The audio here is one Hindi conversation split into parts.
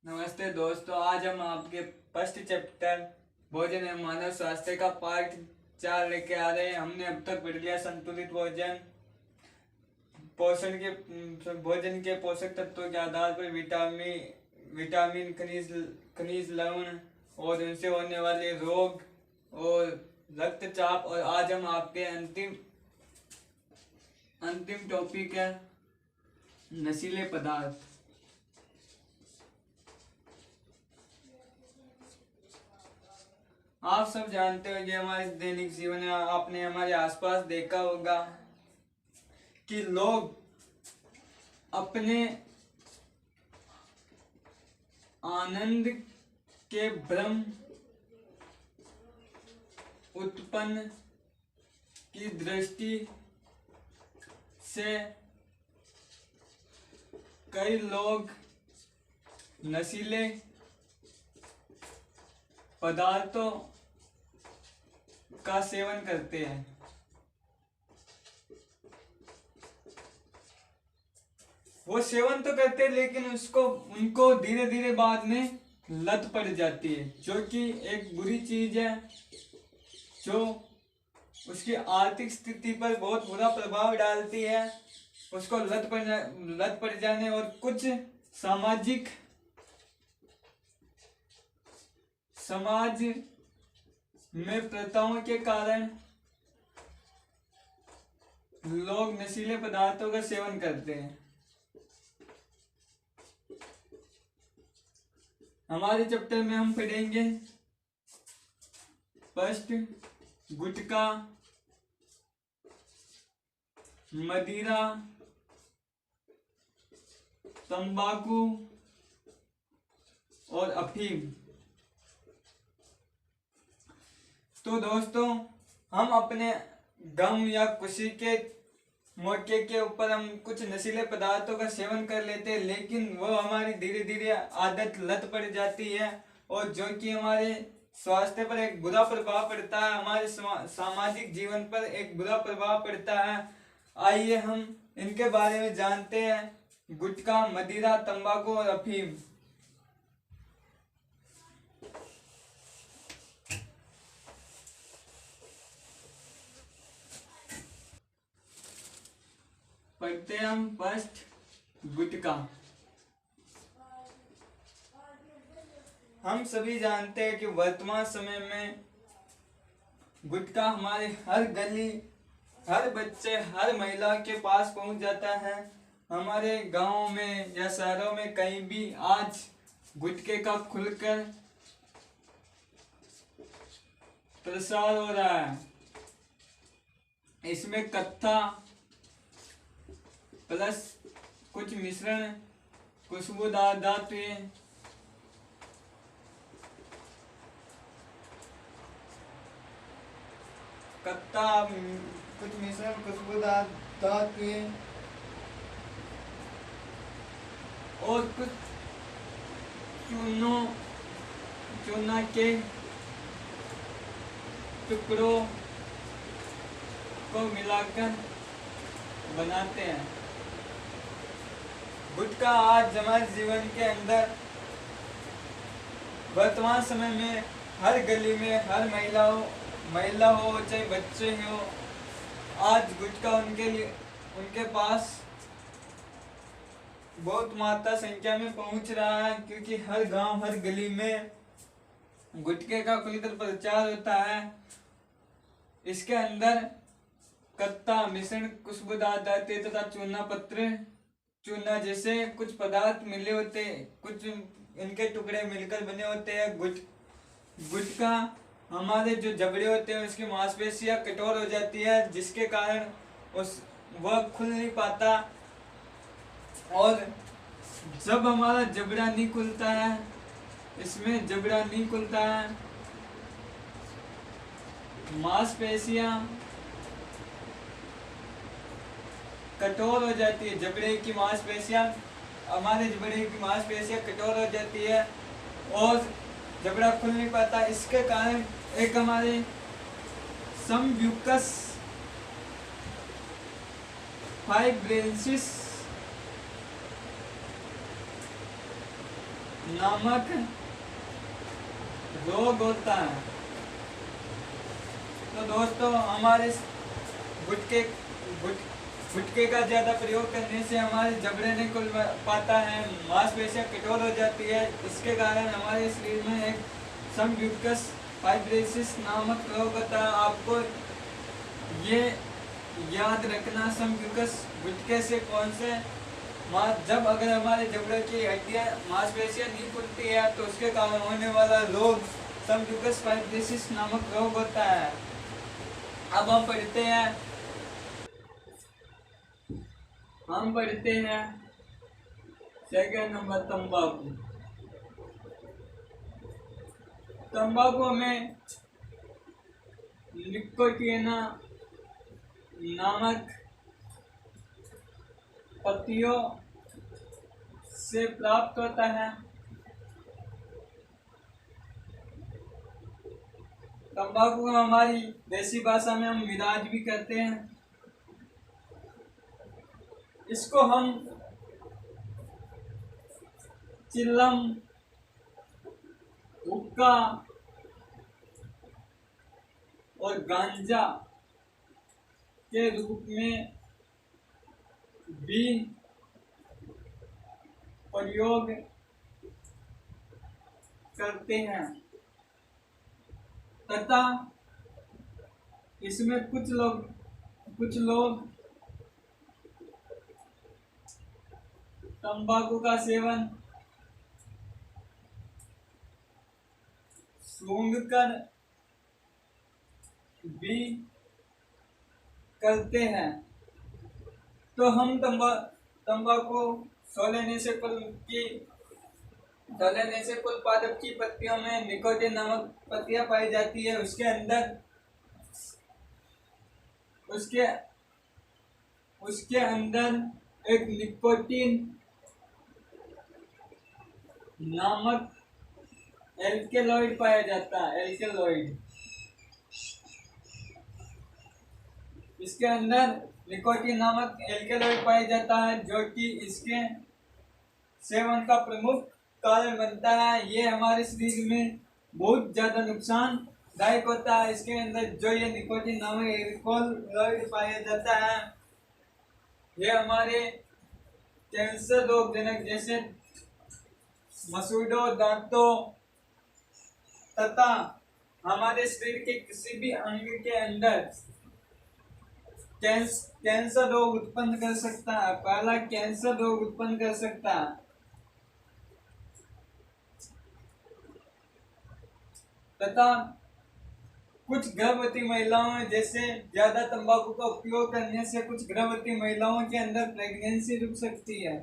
नमस्ते दोस्तों, आज हम आपके फर्स्ट चैप्टर भोजन एवं मानव स्वास्थ्य का पार्ट 4 लेके आ रहे हैं। हमने अब तक पढ़ लिया संतुलित भोजन। भोजन के पोषक तत्वों के आधार पर विटामिन खनिज लवण और उनसे होने वाले रोग और रक्तचाप। और आज हम आपके अंतिम टॉपिक है नशीले पदार्थ। आप सब जानते हो कि हमारे दैनिक जीवन में आपने हमारे आसपास देखा होगा कि लोग अपने आनंद के भ्रम उत्पन्न की दृष्टि से कई लोग नशीले पदार्थों का सेवन करते हैं। वो सेवन तो करते हैं लेकिन उनको धीरे धीरे बाद में लत पड़ जाती है, जो कि एक बुरी चीज है, जो उसकी आर्थिक स्थिति पर बहुत बुरा प्रभाव डालती है। उसको लत पड़ जाने और कुछ समाज में प्रथाओं के कारण लोग नशीले पदार्थों का सेवन करते हैं। हमारे चैप्टर में हम पढ़ेंगे फर्स्ट गुटखा, मदिरा, तंबाकू और अफीम। तो दोस्तों, हम अपने गम या खुशी के मौके के ऊपर हम कुछ नशीले पदार्थों का सेवन कर लेते हैं, लेकिन वो हमारी धीरे धीरे आदत लत पड़ जाती है और जो कि हमारे स्वास्थ्य पर एक बुरा प्रभाव पड़ता है, हमारे सामाजिक जीवन पर एक बुरा प्रभाव पड़ता है। आइए हम इनके बारे में जानते हैं। गुटखा, मदिरा, तंबाकू और अफीम। पढ़ते हैं हम फर्स्ट गुटखा। हम सभी जानते हैं कि वर्तमान समय में गुटखा हमारे हर गली, हर बच्चे, हर महिला के पास पहुंच जाता है। हमारे गांव में या शहरों में कहीं भी आज गुटखे का खुलकर प्रसार हो रहा है। इसमें कत्था प्लस कुछ मिश्रण, खुशबूदार धातुएं, कुछ मिश्रण, खुशबूदार धातुएं और कुछ चूना के टुकड़ों को मिलाकर बनाते हैं। गुटखा आज हमारे जीवन के अंदर वर्तमान समय में हर गली में, हर महिला हो चाहे बच्चे हो, आज गुटखा उनके पास बहुत मात्रा संख्या में पहुंच रहा है, क्योंकि हर गांव, हर गली में गुटखे का खुलकर प्रचार होता है। इसके अंदर कत्ता, मिश्रण, खुशबूदार धातुएं तथा चूना जैसे कुछ पदार्थ मिले होते, कुछ इनके टुकड़े मिलकर बने होते हैं। गुटखा हमारे जो जबड़े होते हैं उसकी मांसपेशियां कठोर हो जाती है, जिसके कारण वह खुल नहीं पाता। और जब हमारा जबड़ा नहीं खुलता है, इसमें जबड़ा नहीं खुलता है, मांसपेशियां कठोर हो जाती है। हमारे जबड़े की मांसपेशियां कठोर हो जाती है और जबड़ा खुल नहीं पाता। इसके कारण एक हमारे समम्यूकस फाइब्रेंसिस नामक रोग होता है। तो दोस्तों हमारे गुटके का ज्यादा प्रयोग करने से हमारे जबड़े नहीं खुल पाता है, मांसपेशियां कठोर हो जाती है। इसके कारण हमारे शरीर में एक समम्यूकस फाइब्रोसिस नामक रोग होता है। आपको ये याद रखना, समम्यूकस गुटके से कौन से जब अगर हमारे जबड़े की हड्डियां मांसपेशियां नहीं खुलती है तो उसके कारण होने वाला रोग समम्यूकस फाइब्रोसिस नामक रोग होता है। अब हम पढ़ते हैं सेकंड नंबर तंबाकू। तंबाकू में निकोटीना नामक पत्तियों से प्राप्त होता है। तंबाकू को हमारी देसी भाषा में हम मिराज भी कहते हैं। इसको हम चिल्लम, हुक्का और गांजा के रूप में भी प्रयोग करते हैं तथा इसमें कुछ लोग तंबाकू का सेवन सूंघकर भी करते हैं। तो हम तंबाकू सोलेनेसिस कुल पादप की पत्तियों में निकोटीन नामक पत्तियां पाई जाती है। उसके अंदर एक निकोटीन नामक एल्केलॉइड पाया जाता है। इसके अंदर निकोटीन नामक एल्केलॉइड पाया जाता है जो कि इसके सेवन का प्रमुख कारण बनता है। ये हमारे शरीर में बहुत ज्यादा नुकसानदायक होता है। इसके अंदर जो ये निकोटीन नामक एल्केलॉइड पाया जाता है ये हमारे कैंसर रोगजनक जैसे मसूड़ों, दांतों तथा हमारे शरीर के किसी भी अंग के अंदर कैंसर रोग उत्पन्न कर सकता है। पहला कैंसर रोग उत्पन्न कर सकता है तथा कुछ गर्भवती महिलाओं में जैसे ज्यादा तंबाकू का उपयोग करने से कुछ गर्भवती महिलाओं के अंदर प्रेगनेंसी रुक सकती है।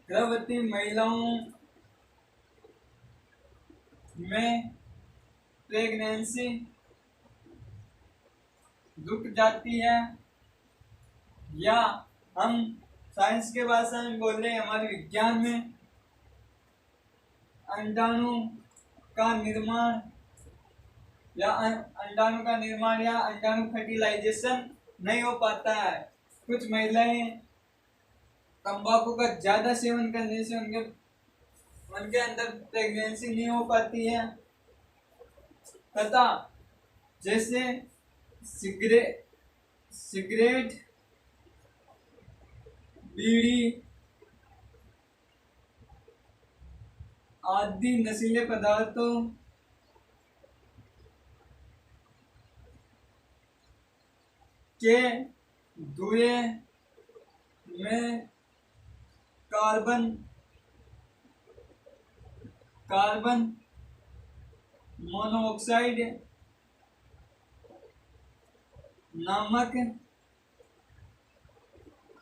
गर्भवती महिलाओं में प्रेगनेंसी रुक जाती है, या हम साइंस के भाषा में बोले हमारे विज्ञान में अंडाणु का निर्माण या अंडाणु फर्टिलाइजेशन नहीं हो पाता है। कुछ महिलाएं तंबाकू का ज्यादा सेवन करने से उनके अंदर प्रेगनेंसी नहीं हो पाती है तथा जैसे सिगरेट, बीड़ी आदि नशीले पदार्थों के धुएं में कार्बन मोनोऑक्साइड नामक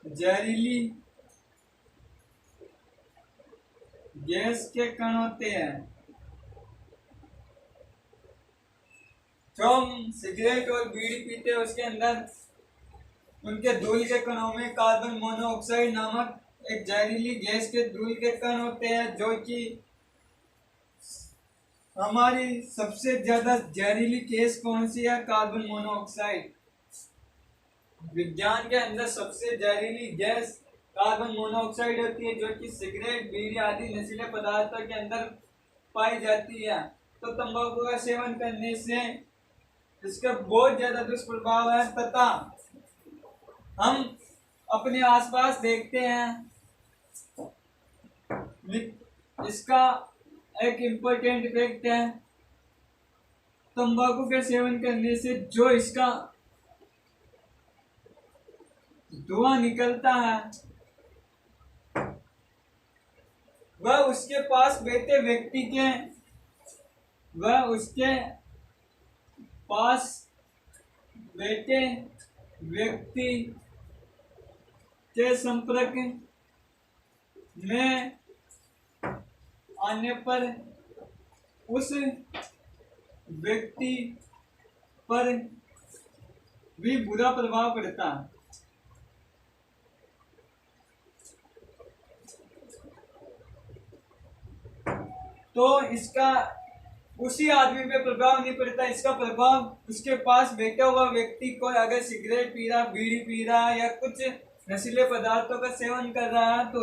जहरीली गैस के कण होते हैं। जो हम सिगरेट और बीड़ी पीते हैं उसके अंदर उनके धूल के कणों में कार्बन मोनोऑक्साइड नामक एक जहरीली गैस के धूल के कण होते हैं जो कि हमारी सबसे ज्यादा जहरीली गैस कौन सी है? Carbon monoxide. विज्ञान के अंदर सबसे जहरीली गैस कार्बन मोनोऑक्साइड होती है, जो कि सिगरेट, बीड़ी आदि नशीले पदार्थों के अंदर पाई जाती है। तो तंबाकू का सेवन करने से इसका बहुत ज्यादा दुष्प्रभाव है, तथा हम अपने आसपास देखते हैं इसका एक इम्पोर्टेंट इफेक्ट है। तंबाकू के सेवन करने से जो इसका धुआं निकलता है वह उसके पास बैठे व्यक्ति के वह उसके पास बैठे व्यक्ति के संपर्क में आने पर उस व्यक्ति पर भी बुरा प्रभाव पड़ता है। तो इसका उसी आदमी पे प्रभाव नहीं पड़ता, इसका प्रभाव उसके पास बैठा हुआ व्यक्ति को अगर सिगरेट पी रहा, बीड़ी पी रहा या कुछ नशीले पदार्थों का सेवन कर रहा है तो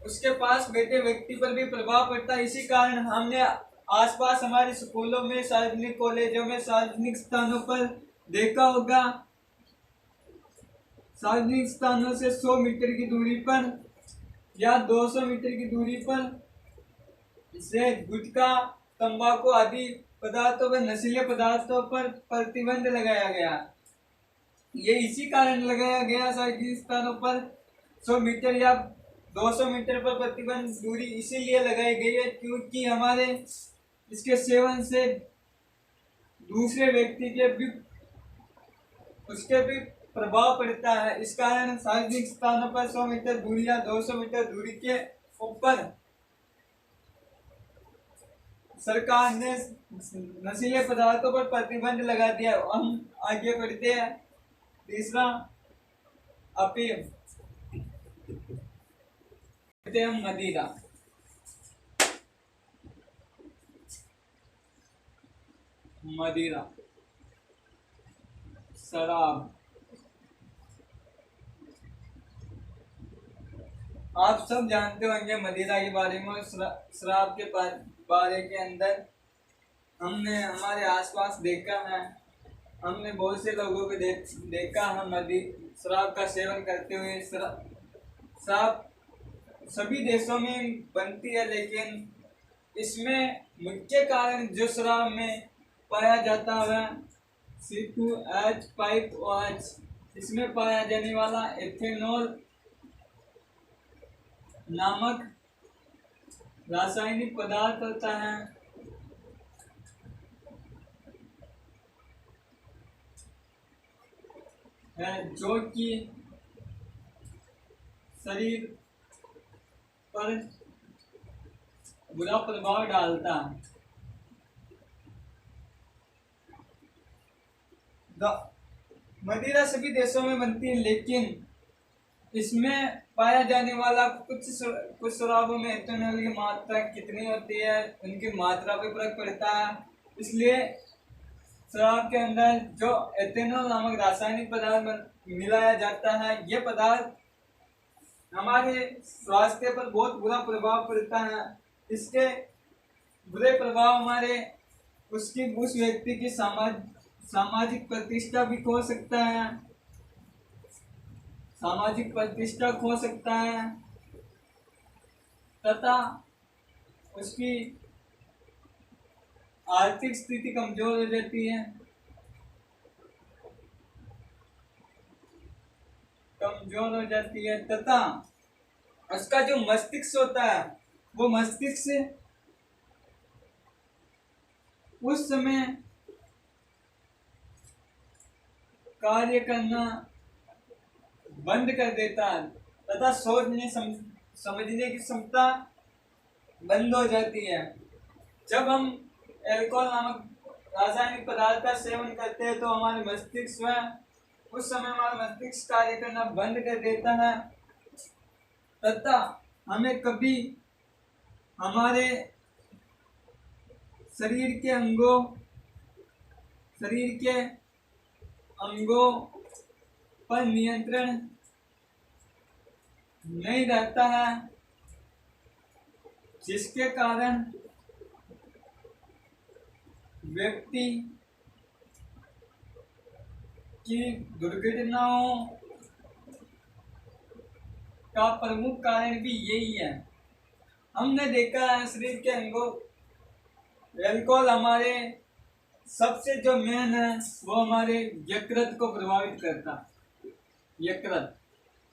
उसके पास बैठे व्यक्ति पर भी प्रभाव पड़ता है। इसी कारण हमने आसपास हमारे स्कूलों में, सार्वजनिक कॉलेजों में, सार्वजनिक स्थानों पर देखा होगा, सार्वजनिक स्थानों से 100 मीटर की दूरी पर या 200 मीटर की दूरी पर से गुटखा, तंबाकू आदि पदार्थों पर, नशीले पदार्थों पर प्रतिबंध लगाया गया। ये इसी कारण लगाया गया सार्वजनिक स्थानों पर 100 मीटर या 200 मीटर पर प्रतिबंध दूरी इसीलिए लगाई गई है क्योंकि हमारे इसके सेवन से दूसरे व्यक्ति के भी उसके भी प्रभाव पड़ता है। इस कारण सार्वजनिक स्थानों पर 100 मीटर दूरी या 200 मीटर दूरी के ऊपर सरकार ने नशीले पदार्थों पर प्रतिबंध लगा दिया। हम आगे बढ़ते हैं। तीसरा, अफीम, मदिरा। मदिरा, शराब। आप सब जानते होंगे मदिरा के बारे में, शराब के बारे के अंदर हमने हमारे आसपास देखा है, हमने बहुत से लोगों को देखा है शराब का सेवन करते हुए। शराब सभी देशों में बनती है, लेकिन इसमें मुख्य कारण जो शराब में पाया जाता है C2H5OH, इसमें पाया जाने वाला एथेनॉल नामक रासायनिक पदार्थ होता है जो कि शरीर पर बुरा प्रभाव डालता है। मदिरा सभी देशों में बनती है, लेकिन इसमें पाया जाने वाला कुछ शराबों में एथेनॉल की मात्रा कितनी होती है, उनकी मात्रा पे फर्क पड़ता है। इसलिए शराब के अंदर जो एथेनॉल नामक रासायनिक पदार्थ मिलाया जाता है, ये पदार्थ हमारे स्वास्थ्य पर बहुत बुरा प्रभाव पड़ता है। इसके बुरे प्रभाव हमारे उस व्यक्ति की सामाजिक प्रतिष्ठा भी खो सकता है, सामाजिक प्रतिष्ठा खो सकता है तथा उसकी आर्थिक स्थिति कमजोर हो जाती है, तथा उसका जो मस्तिष्क होता है वो मस्तिष्क उस समय कार्य करना बंद कर देता है तथा सोचने समझने की क्षमता बंद हो जाती है। जब हम अल्कोहल नामक रासायनिक पदार्थ का सेवन करते हैं तो हमारे मस्तिष्क में उस समय हमारा मस्तिष्क कार्य करना बंद कर देता है तथा हमें कभी हमारे शरीर के अंगों पर नियंत्रण नहीं रहता है, जिसके कारण व्यक्ति की दुर्घटनाओं का प्रमुख कारण भी यही है। हमने देखा है शरीर के अंगों, अल्कोहल हमारे सबसे जो मेन है वो हमारे यकृत को प्रभावित करता है। यकृत,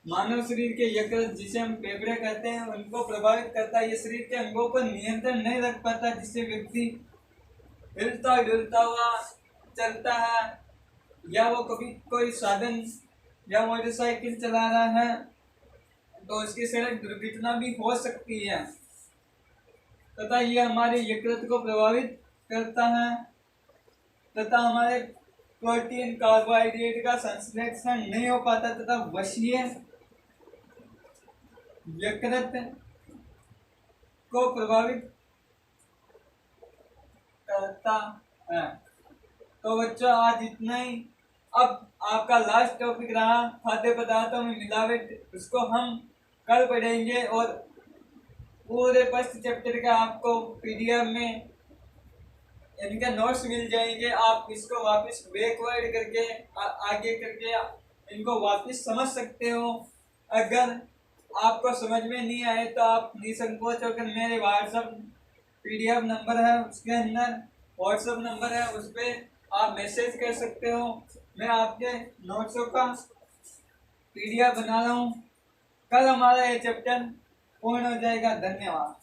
मानव शरीर के यकृत जिसे हम फेफड़े कहते हैं, उनको प्रभावित करता है। ये शरीर के अंगों पर नियंत्रण नहीं रख पाता, जिससे व्यक्ति हिलता डुलता हुआ चलता है, या वो कभी कोई साधन या मोटरसाइकिल चला रहा है तो उसकी सड़क दुर्घटना भी हो सकती है, तथा ये हमारे यकृत को प्रभावित करता है, तथा हमारे प्रोटीन कार्बोहाइड्रेट का संश्लेषण नहीं हो पाता, तथा वशीय यकृत को प्रभावित करता है। तो बच्चों आज इतना ही। अब आपका लास्ट टॉपिक रहा खाद्य पदार्थों में मिलावट, उसको हम कल पढ़ेंगे, और पूरे फर्स्ट चैप्टर का आपको पीडीएफ में इनके नोट्स मिल जाएंगे। आप इसको वापस बैकवर्ड करके आगे करके इनको वापस समझ सकते हो। अगर आपको समझ में नहीं आए तो आप निसंकोच होकर मेरे व्हाट्सएप पीडीएफ नंबर है, उसके अंदर व्हाट्सएप नंबर है, उस पर आप मैसेज कर सकते हो। मैं आपके नोट्सों का पीडीएफ बना रहा हूँ। कल हमारा ये चैप्टर पूर्ण हो जाएगा। धन्यवाद।